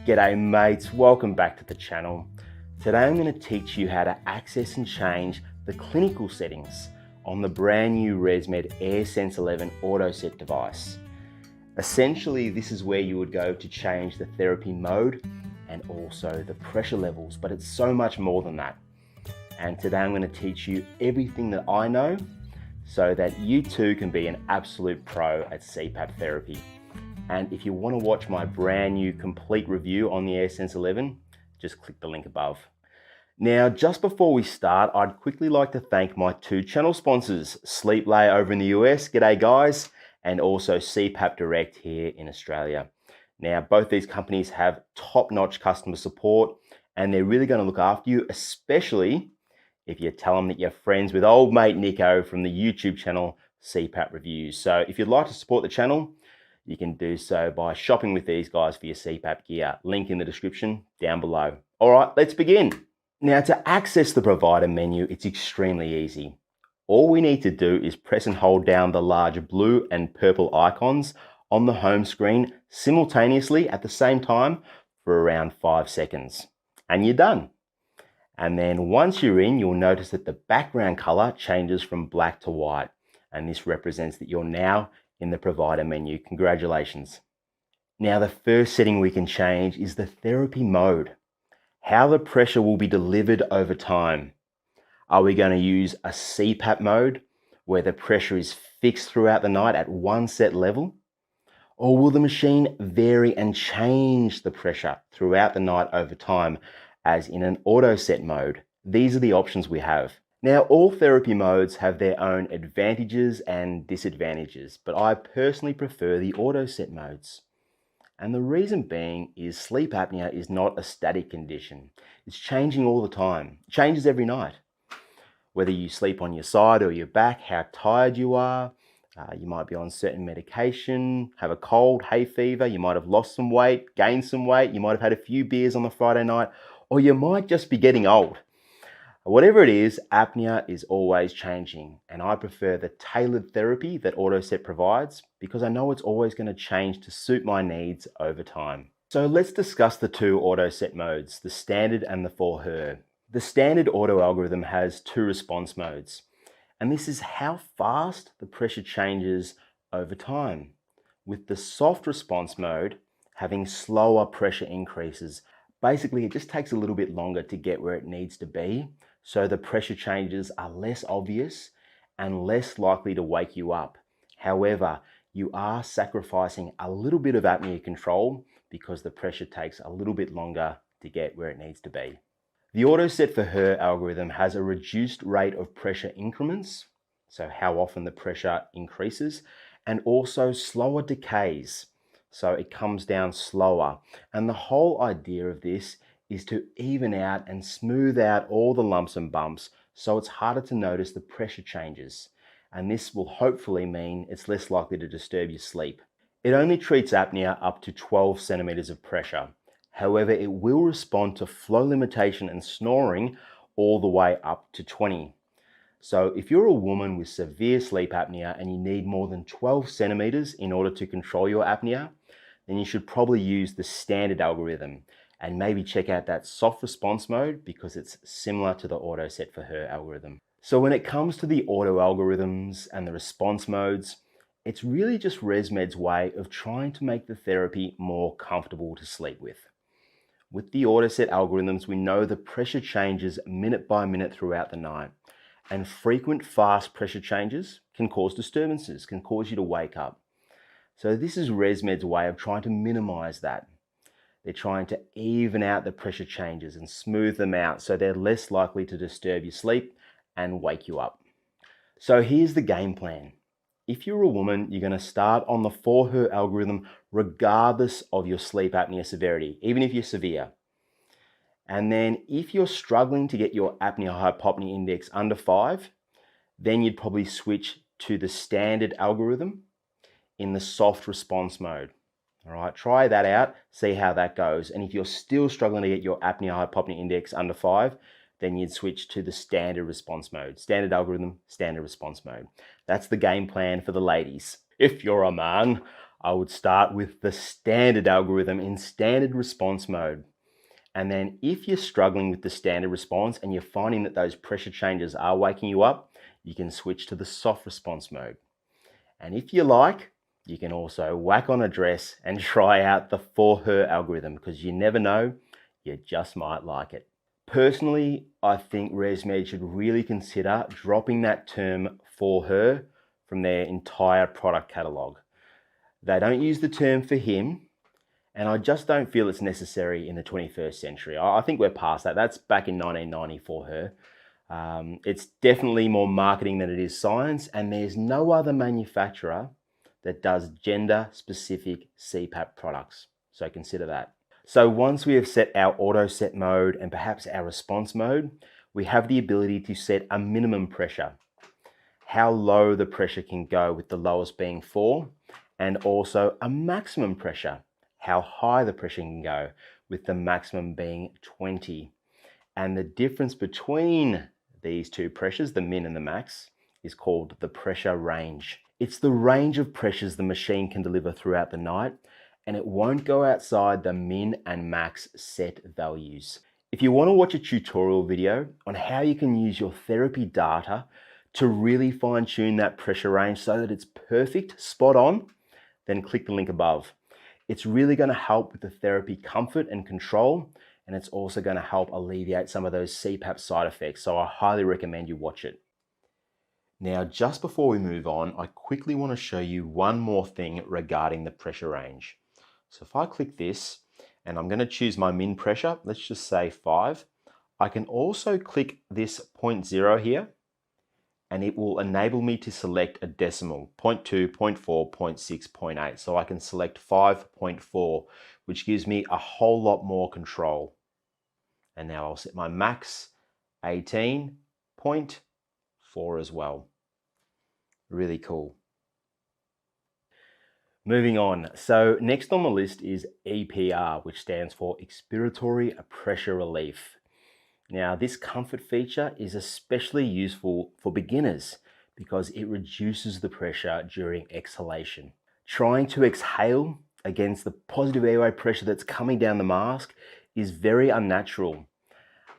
G'day mates, welcome back to the channel. Today I'm going to teach you how to access and change the clinical settings on the brand new ResMed AirSense 11 Autoset device. Essentially, this is where you would go to change the therapy mode and also the pressure levels, but it's so much more than that. And today I'm going to teach you everything that I know so that you too can be an absolute pro at CPAP therapy. And if you want to watch my brand new complete review on the AirSense 11, just click the link above. Now, just before we start, I'd quickly like to thank my two channel sponsors, Sleep Lay over in the US, g'day guys, and also CPAP Direct here in Australia. Now, both these companies have top-notch customer support, and they're really going to look after you, especially if you tell them that you're friends with old mate Nico from the YouTube channel CPAP Reviews. So if you'd like to support the channel, you can do so by shopping with these guys for your CPAP gear. Link in the description down below. All right, let's begin. Now, to access the provider menu, it's extremely easy. All we need to do is press and hold down the large blue and purple icons on the home screen simultaneously at the same time for around 5 seconds. And you're done. And then once you're in, you'll notice that the background color changes from black to white. And this represents that you're now in the provider menu. Congratulations. Now, the first setting we can change is the therapy mode. How the pressure will be delivered over time. Are we going to use a CPAP mode where the pressure is fixed throughout the night at one set level? Or will the machine vary and change the pressure throughout the night over time, as in an Autoset mode? These are the options we have. Now, all therapy modes have their own advantages and disadvantages, but I personally prefer the Autoset modes. And the reason being is sleep apnea is not a static condition. It's changing all the time. It changes every night. Whether you sleep on your side or your back, how tired you are, you might be on certain medication, have a cold, hay fever, you might have lost some weight, gained some weight, you might have had a few beers on the Friday night, or you might just be getting old. Whatever it is, apnea is always changing, and I prefer the tailored therapy that Autoset provides because I know it's always going to change to suit my needs over time. So let's discuss the two Autoset modes, the standard and the for her. The standard auto algorithm has two response modes, and this is how fast the pressure changes over time, with the soft response mode having slower pressure increases. Basically, it just takes a little bit longer to get where it needs to be, so the pressure changes are less obvious and less likely to wake you up. However, you are sacrificing a little bit of apnea control because the pressure takes a little bit longer to get where it needs to be. The Autoset for her algorithm has a reduced rate of pressure increments, so how often the pressure increases, and also slower decays, so it comes down slower. And the whole idea of this is to even out and smooth out all the lumps and bumps so it's harder to notice the pressure changes. And this will hopefully mean it's less likely to disturb your sleep. It only treats apnea up to 12 centimeters of pressure. However, it will respond to flow limitation and snoring all the way up to 20. So if you're a woman with severe sleep apnea and you need more than 12 centimeters in order to control your apnea, then you should probably use the standard algorithm and maybe check out that soft response mode because it's similar to the Autoset for her algorithm. So when it comes to the auto algorithms and the response modes, it's really just ResMed's way of trying to make the therapy more comfortable to sleep with. With the Autoset algorithms, we know the pressure changes minute by minute throughout the night, and frequent fast pressure changes can cause disturbances, can cause you to wake up. So this is ResMed's way of trying to minimize that. They're trying to even out the pressure changes and smooth them out so they're less likely to disturb your sleep and wake you up. So here's the game plan. If you're a woman, you're going to start on the for her algorithm regardless of your sleep apnea severity, even if you're severe. And then if you're struggling to get your apnea-hypopnea index under 5, then you'd probably switch to the standard algorithm in the soft response mode. All right, try that out, see how that goes. And if you're still struggling to get your apnea-hypopnea index under 5, then you'd switch to the standard response mode. Standard algorithm, standard response mode. That's the game plan for the ladies. If you're a man, I would start with the standard algorithm in standard response mode. And then if you're struggling with the standard response and you're finding that those pressure changes are waking you up, you can switch to the soft response mode. And if you like, you can also whack on a dress and try out the for her algorithm, because you never know, you just might like it. Personally, I think ResMed should really consider dropping that term for her from their entire product catalog. They don't use the term for him, and I just don't feel it's necessary in the 21st century. I think we're past that. That's back in 1990 for her. It's definitely more marketing than it is science, and there's no other manufacturer that does gender-specific CPAP products. So consider that. So once we have set our auto set mode and perhaps our response mode, we have the ability to set a minimum pressure, how low the pressure can go, with the lowest being 4, and also a maximum pressure, how high the pressure can go, with the maximum being 20. And the difference between these two pressures, the min and the max, is called the pressure range. It's the range of pressures the machine can deliver throughout the night, and it won't go outside the min and max set values. If you want to watch a tutorial video on how you can use your therapy data to really fine-tune that pressure range so that it's perfect, spot on, then click the link above. It's really going to help with the therapy comfort and control, and it's also going to help alleviate some of those CPAP side effects, so I highly recommend you watch it. Now, just before we move on, I quickly want to show you one more thing regarding the pressure range. So if I click this, and I'm going to choose my min pressure, let's just say 5, I can also click this 0.0 here, and it will enable me to select a decimal, 0.2, 0.4, 0.6, 0.8. So I can select 5.4, which gives me a whole lot more control. And now I'll set my max 18.4 as well. Really cool. Moving on. So next on the list is EPR, which stands for expiratory pressure relief. Now, this comfort feature is especially useful for beginners because it reduces the pressure during exhalation. Trying to exhale against the positive airway pressure that's coming down the mask is very unnatural.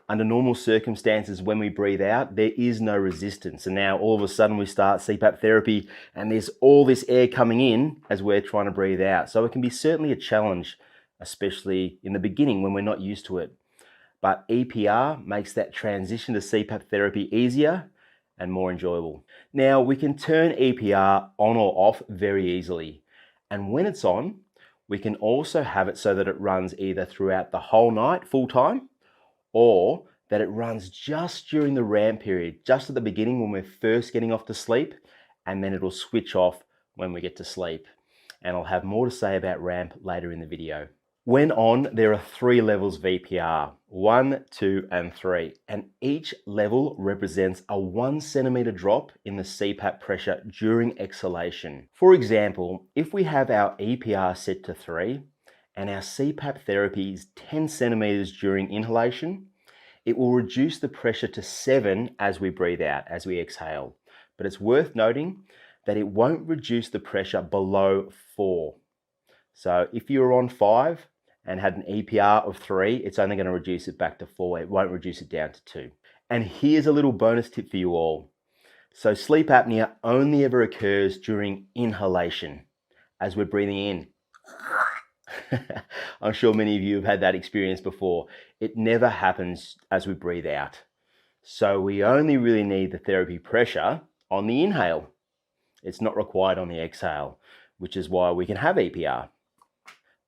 Under normal circumstances, when we breathe out, there is no resistance. And now all of a sudden we start CPAP therapy and there's all this air coming in as we're trying to breathe out. So it can be certainly a challenge, especially in the beginning when we're not used to it. But EPR makes that transition to CPAP therapy easier and more enjoyable. Now, we can turn EPR on or off very easily. And when it's on, we can also have it so that it runs either throughout the whole night, full time, or that it runs just during the REM period, just at the beginning when we're first getting off to sleep, and then it'll switch off when we get to sleep. And I'll have more to say about RAMP later in the video. When on, there are 3 levels of EPR, 1, 2, and 3, and each level represents a 1 centimeter drop in the CPAP pressure during exhalation. For example, if we have our EPR set to 3 and our CPAP therapy is 10 centimeters during inhalation, it will reduce the pressure to 7 as we breathe out, as we exhale. But it's worth noting that it won't reduce the pressure below 4. So if you're on 5, and had an EPR of 3, it's only going to reduce it back to 4. It won't reduce it down to 2. And here's a little bonus tip for you all. So sleep apnea only ever occurs during inhalation, as we're breathing in. I'm sure many of you have had that experience before. It never happens as we breathe out. So we only really need the therapy pressure on the inhale. It's not required on the exhale, which is why we can have EPR.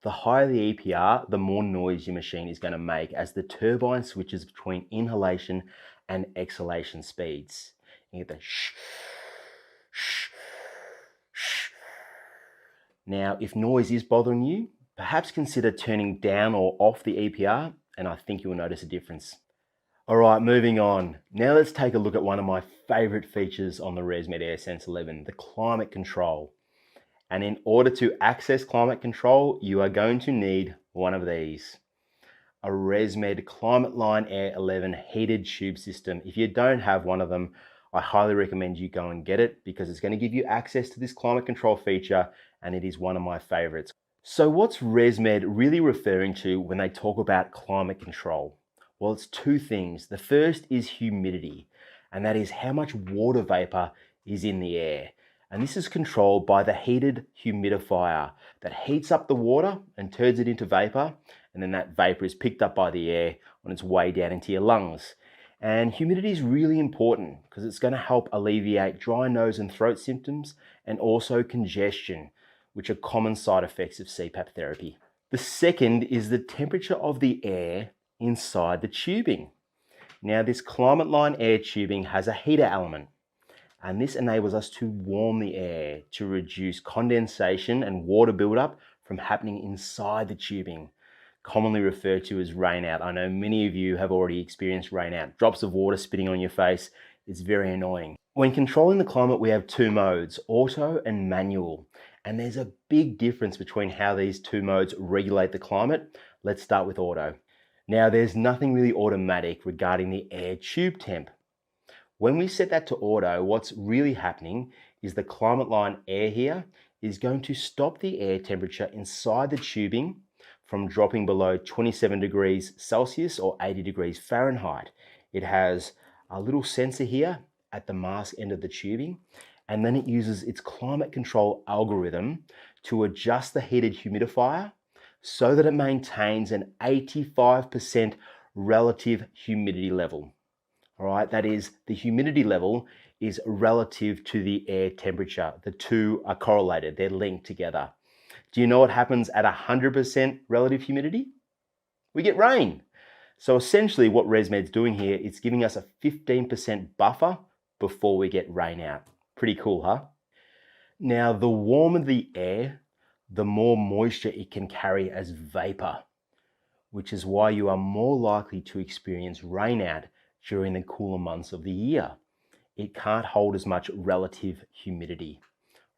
The higher the EPR, the more noise your machine is going to make as the turbine switches between inhalation and exhalation speeds. You get the shh, shh, shh. Now, if noise is bothering you, perhaps consider turning down or off the EPR, and I think you will notice a difference. All right, moving on. Now let's take a look at one of my favorite features on the ResMed AirSense 11, the climate control. And in order to access climate control, you are going to need one of these. A ResMed Climate Line Air 11 heated tube system. If you don't have one of them, I highly recommend you go and get it because it's going to give you access to this climate control feature and it is one of my favorites. So what's ResMed really referring to when they talk about climate control? Well, it's two things. The first is humidity, and that is how much water vapor is in the air. And this is controlled by the heated humidifier that heats up the water and turns it into vapor, and then that vapor is picked up by the air on its way down into your lungs. And humidity is really important because it's going to help alleviate dry nose and throat symptoms and also congestion, which are common side effects of CPAP therapy. The second is the temperature of the air inside the tubing. Now, this climate line air tubing has a heater element, and this enables us to warm the air to reduce condensation and water buildup from happening inside the tubing, commonly referred to as rain out. I know many of you have already experienced rain out. Drops of water spitting on your face. It's very annoying. When controlling the climate, we have two modes, auto and manual. And there's a big difference between how these two modes regulate the climate. Let's start with auto. Now, there's nothing really automatic regarding the air tube temp. When we set that to auto, what's really happening is the climate line air here is going to stop the air temperature inside the tubing from dropping below 27 degrees Celsius or 80 degrees Fahrenheit. It has a little sensor here at the mask end of the tubing, and then it uses its climate control algorithm to adjust the heated humidifier so that it maintains an 85% relative humidity level. All right, that is, the humidity level is relative to the air temperature. The two are correlated, they're linked together. Do you know what happens at 100% relative humidity? We get rain. So essentially what ResMed's doing here, it's giving us a 15% buffer before we get rain out. Pretty cool, huh? Now, the warmer the air, the more moisture it can carry as vapor, which is why you are more likely to experience rain out during the cooler months of the year. It can't hold as much relative humidity.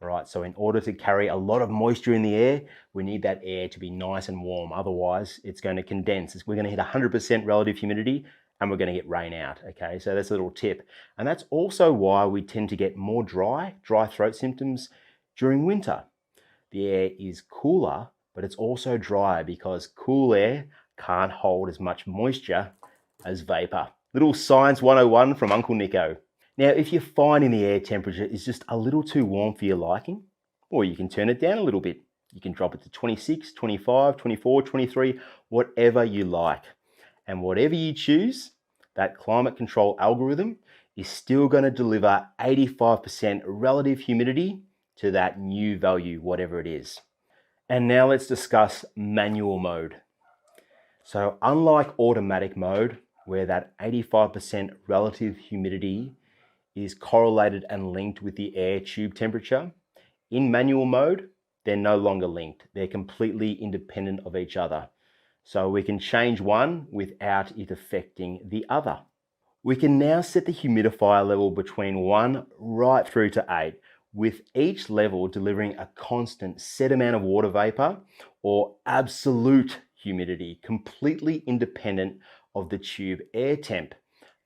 All right, so in order to carry a lot of moisture in the air, we need that air to be nice and warm. Otherwise, it's going to condense. We're going to hit 100% relative humidity and we're going to get rain out, okay? So that's a little tip. And that's also why we tend to get more dry throat symptoms during winter. The air is cooler, but it's also drier because cool air can't hold as much moisture as vapor. Little Science 101 from Uncle Nico. Now, if you're finding the air temperature is just a little too warm for your liking, or you can turn it down a little bit. You can drop it to 26, 25, 24, 23, whatever you like. And whatever you choose, that climate control algorithm is still going to deliver 85% relative humidity to that new value, whatever it is. And now let's discuss manual mode. So unlike automatic mode, where that 85% relative humidity is correlated and linked with the air tube temperature, in manual mode, they're no longer linked. They're completely independent of each other. So we can change one without it affecting the other. We can now set the humidifier level between 1 right through to 8, with each level delivering a constant set amount of water vapor or absolute humidity, completely independent of the tube air temp.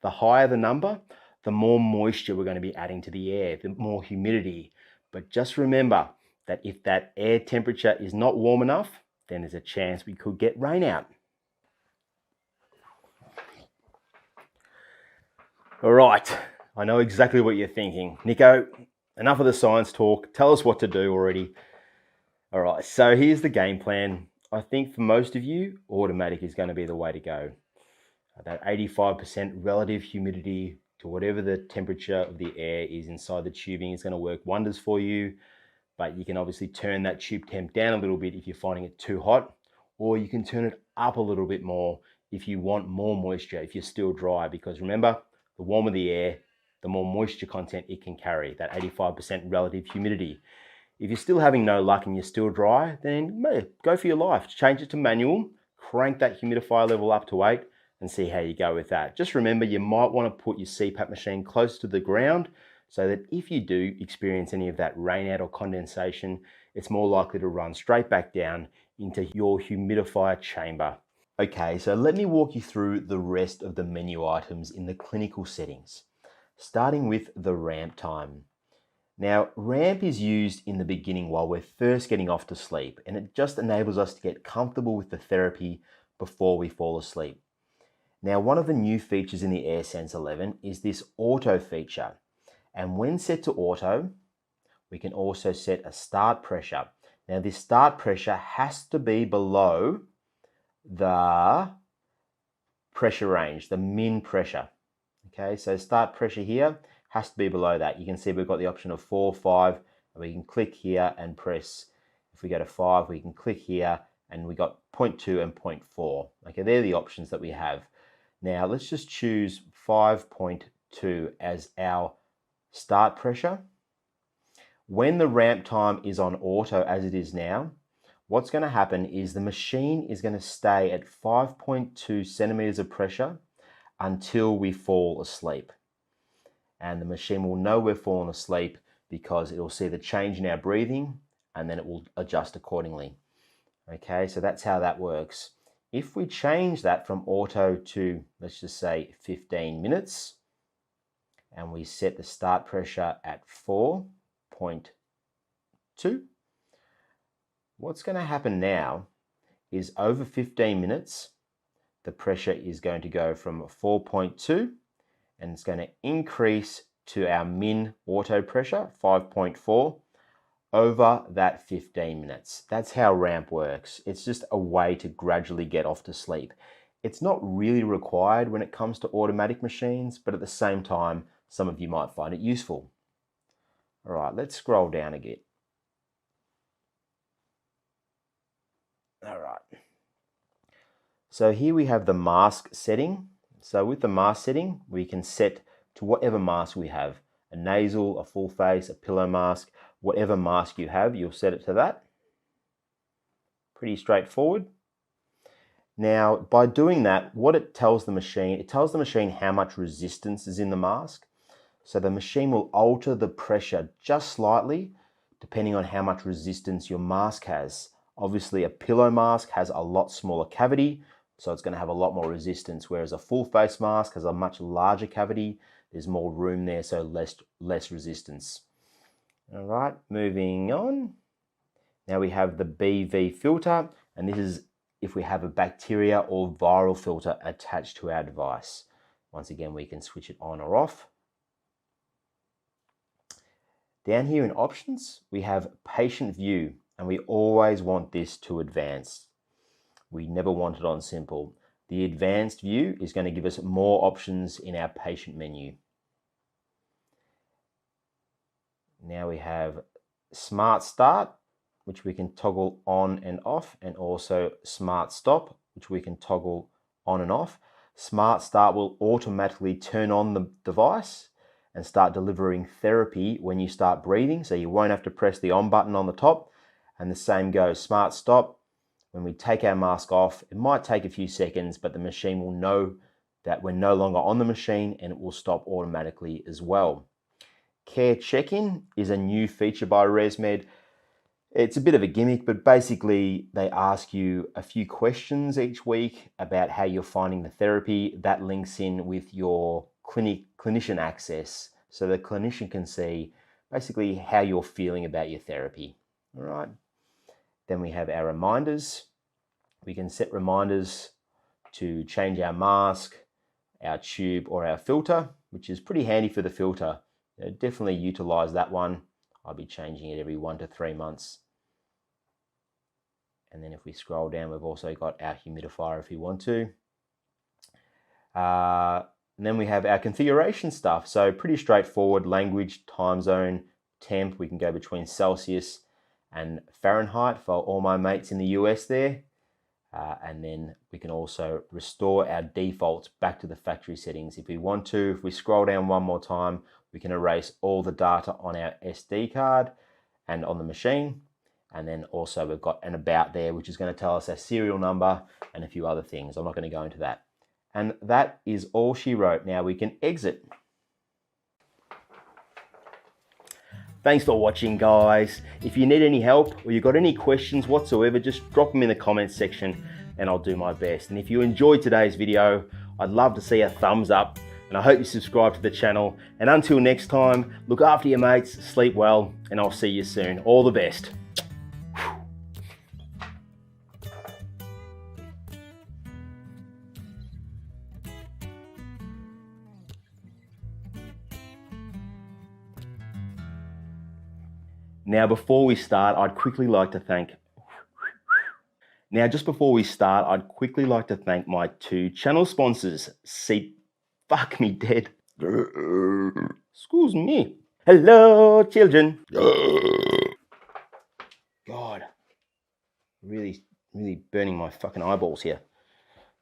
The higher the number, the more moisture we're going to be adding to the air, the more humidity. But just remember that if that air temperature is not warm enough, then there's a chance we could get rain out. All right, I know exactly what you're thinking. Nico, enough of the science talk. Tell us what to do already. All right, so here's the game plan. I think for most of you, automatic is going to be the way to go. That 85% relative humidity to whatever the temperature of the air is inside the tubing is going to work wonders for you. But you can obviously turn that tube temp down a little bit if you're finding it too hot, or you can turn it up a little bit more if you want more moisture, if you're still dry, because remember, the warmer the air, the more moisture content it can carry, that 85% relative humidity. If you're still having no luck and you're still dry, then go for your life. Change it to manual, crank that humidifier level up to 8 and see how you go with that. Just remember, you might want to put your CPAP machine close to the ground so that if you do experience any of that rain out or condensation, it's more likely to run straight back down into your humidifier chamber. Okay, so let me walk you through the rest of the menu items in the clinical settings, starting with the ramp time. Now, ramp is used in the beginning while we're first getting off to sleep, and it just enables us to get comfortable with the therapy before we fall asleep. Now, one of the new features in the AirSense 11 is this auto feature. And when set to auto, we can also set a start pressure. Now, this start pressure has to be below the pressure range, the min pressure. Okay, so start pressure here has to be below that. You can see we've got the option of 4, 5, and we can click here and press. If we go to 5, we can click here, and we got 0.2 and 0.4. Okay, they're the options that we have. Now, let's just choose 5.2 as our start pressure. When the ramp time is on auto, as it is now, what's going to happen is the machine is going to stay at 5.2 centimeters of pressure until we fall asleep. And the machine will know we're fallen asleep because it will see the change in our breathing, and then it will adjust accordingly. Okay, so that's how that works. If we change that from auto to, let's just say 15 minutes, and we set the start pressure at 4.2, what's going to happen now is over 15 minutes, the pressure is going to go from 4.2 and it's going to increase to our min auto pressure, 5.4, over that 15 minutes. That's how ramp works. It's just a way to gradually get off to sleep. It's not really required when it comes to automatic machines, but at the same time, some of you might find it useful. All right, let's scroll down again. All right. So here we have the mask setting. So with the mask setting, we can set to whatever mask we have. A nasal, a full face, a pillow mask, whatever mask you have, you'll set it to that. Pretty straightforward. Now, by doing that, what it tells the machine how much resistance is in the mask. So the machine will alter the pressure just slightly, depending on how much resistance your mask has. Obviously, a pillow mask has a lot smaller cavity, so it's going to have a lot more resistance, whereas a full face mask has a much larger cavity. There's more room there, so less resistance. All right, moving on. Now we have the BV filter, and this is if we have a bacteria or viral filter attached to our device. Once again, we can switch it on or off. Down here in options, we have patient view, and we always want this to advanced. We never want it on simple. The advanced view is going to give us more options in our patient menu. Now we have Smart Start, which we can toggle on and off, and also Smart Stop, which we can toggle on and off. Smart Start will automatically turn on the device and start delivering therapy when you start breathing, so you won't have to press the on button on the top. And the same goes Smart Stop. When we take our mask off, it might take a few seconds, but the machine will know that we're no longer on the machine and it will stop automatically as well. Care check-in is a new feature by ResMed. It's a bit of a gimmick, but basically they ask you a few questions each week about how you're finding the therapy. That links in with your clinician access, so the clinician can see basically how you're feeling about your therapy. All right. Then we have our reminders. We can set reminders to change our mask, our tube, or our filter, which is pretty handy for the filter. Definitely utilize that one. I'll be changing it every 1 to 3 months. And then if we scroll down, we've also got our humidifier if you want to. And then we have our configuration stuff. So pretty straightforward: language, time zone, temp. We can go between Celsius and Fahrenheit for all my mates in the US there. And then we can also restore our defaults back to the factory settings if we want to. If we scroll down one more time, we can erase all the data on our SD card and on the machine. And then also we've got an about there, which is going to tell us our serial number and a few other things. I'm not going to go into that. And that is all she wrote. Now we can exit. Thanks for watching, guys. If you need any help or you've got any questions whatsoever, just drop them in the comments section and I'll do my best. And if you enjoyed today's video, I'd love to see a thumbs up. and I hope you subscribe to the channel. And until next time, look after your mates, sleep well, and I'll see you soon. All the best. Now, before we start, I'd quickly like to thank my two channel sponsors. Fuck me dead. Excuse me. Hello, children. God, really burning my fucking eyeballs here.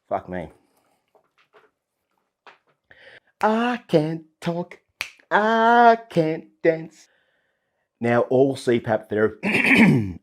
Fuck me. I can't talk. I can't dance. Now all CPAP therapy.